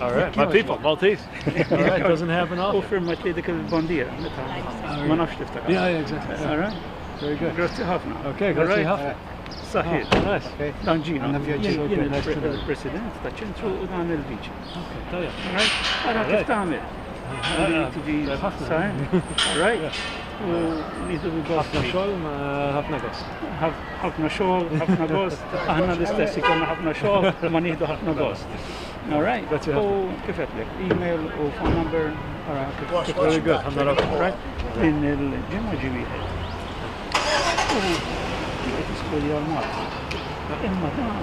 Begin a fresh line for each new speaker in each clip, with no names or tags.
All right, my people, Maltese. All right, doesn't happen
U
often.
firmat li dik il-bandiera. Ma nafx tiftakar.
Yeah, exactly.
All right?
Very good.
Grazzi ħafna.
Okay,
All
grazie
right?
ħafna.
Saħħi.
Nice.
Dan ġina.
Għandna vjaġġi.
Jien
Nice to know.
il-President ta' ċentru u dan il-Viċi.
Okay, tajja.
All right? Ara kif tagħmel? Tiġi saħħi. All right? U nidu
ħafna
bil-gost.
xogħol ma ħafna gost.
ħafna xogħol, ħafna gost. Aħna l-istess ikonna ħafna xogħol, ma nieħdu ħafna gost. All right?
Grazie.
U kif qedlek? Email u phone number. Ara kif
Very good. ħafna rock.
All right? Din il-ġimgħa ġi wieħed. U qed iskolja l-Malti. Imma dan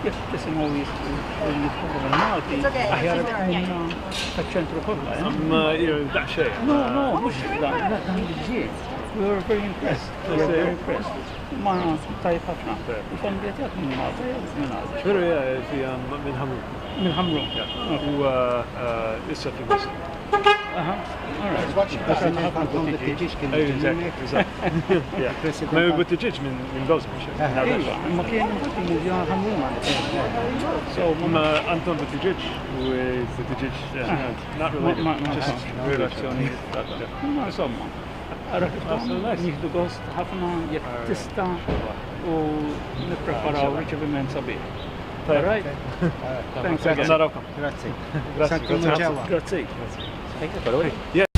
jekk tisimgħu jitkellem il-Malti, aħjar tkun taċ-ċentru kollha.
Daqxej.
No, mhux dan il-ġiet. We were very impressed. We were very impressed. Ma tajb ħafna. Il-familja tiegħek minn Malta jew minn Malta?
Veru fi minn Hamru.
Minn Ħamru.
U issa fi Mosca.
Aha. All right.
Buttigieg kien
Ma Buttigieg minn Bosnia.
Iva, ma kien minn Ħamru ma. So
Ma Anton Buttigieg u Buttigieg not related, just
relazzjoni. Ma insomma. Ara kif nieħdu gost ħafna jekk tista' u nippreparaw riċeviment sabiħ. All right? Thanks again.
Narawkom.
Grazzi.
Grazie.
Sankum ġewwa.
Grazzi.
Yeah.